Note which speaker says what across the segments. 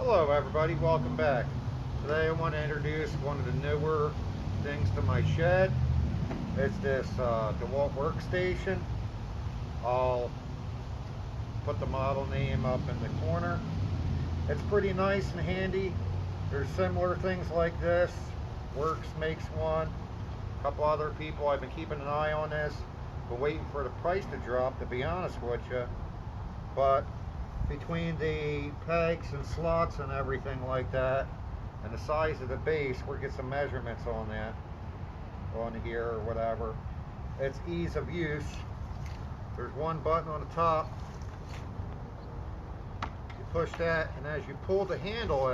Speaker 1: Hello everybody, welcome back. Today I want to introduce one of the newer things to my shed. It's this Dewalt workstation. I'll put the model name up in the corner. It's pretty nice and handy. There's similar things like this. Works makes one. A couple other people, I've been keeping an eye on this, but waiting for the price to drop, to be honest with you. But between the pegs and slots and everything like that, and the size of the base, we'll get some measurements on that, on here or whatever. It's ease of use. There's one button on the top. You push that, and as you pull the handle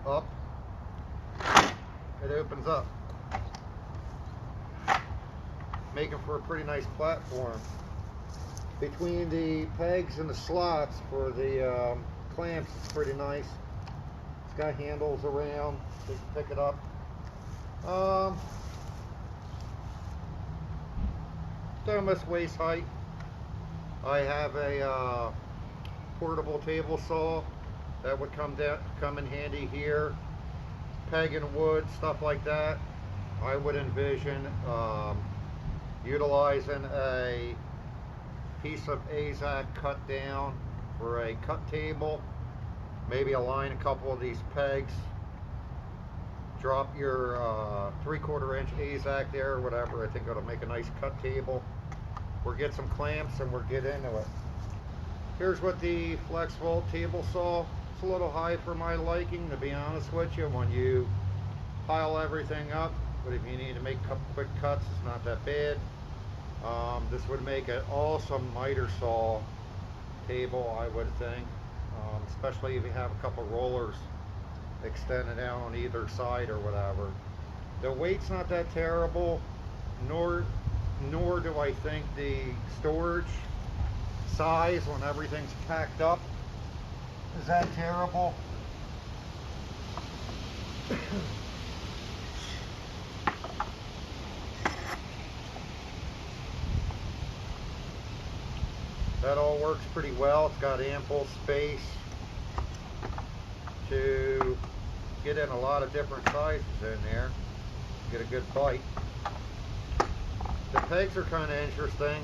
Speaker 1: up, it opens up, making for a pretty nice platform. Between the pegs and the slots for the clamps, it's pretty nice. It's got handles around so you can pick it up. It's almost waist height. I have a portable table saw that would come in handy here. Pegging wood, stuff like that. I would envision utilizing a piece of AZAC cut down for a cut table. Maybe align a couple of these pegs, drop your 3/4 inch AZAC there or whatever. I think it'll make a nice cut table. We'll get some clamps and we'll get into it. Here's what the FlexVolt table saw. It's a little high for my liking, to be honest with you, when you pile everything up, but if you need to make a couple quick cuts, it's not that bad. This would make an awesome miter saw table, I would think, especially if you have a couple rollers extended out on either side or whatever. The weight's not that terrible, nor do I think the storage size when everything's packed up is that terrible. That all works pretty well. It's got ample space to get in a lot of different sizes in there. Get a good bite. The pegs are kind of interesting.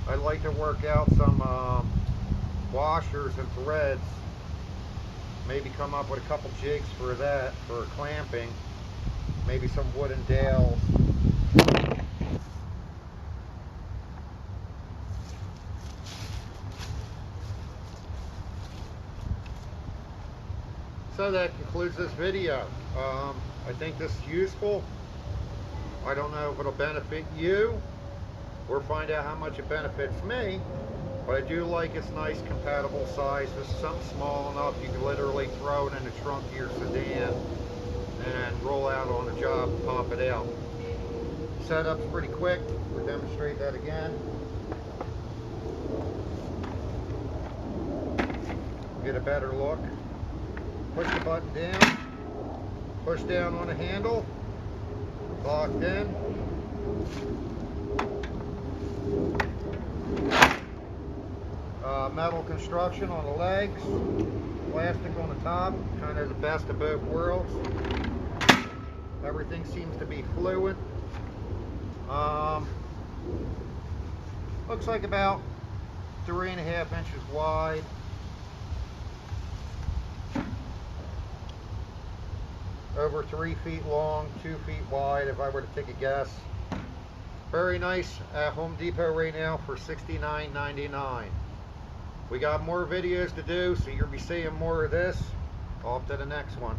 Speaker 1: I'd like to work out some washers and threads. Maybe come up with a couple jigs for that, for clamping. Maybe some wooden dowels. So that concludes this video. I think this is useful. I don't know if it'll benefit you or find out how much it benefits me, but I do like its nice compatible size. This is something small enough you can literally throw it in the trunk of your sedan and roll out on a job and pop it out. Setup's pretty quick. We'll demonstrate that again. Get a better look. Push the button down, push down on the handle, locked in. Metal construction on the legs, plastic on the top, kind of the best of both worlds. Everything seems to be fluid. Looks like about 3.5 inches wide. Over 3 feet long, 2 feet wide if I were to take a guess. Very nice at Home Depot right now for $69.99. We got more videos to do, so you'll be seeing more of this. Off to the next one.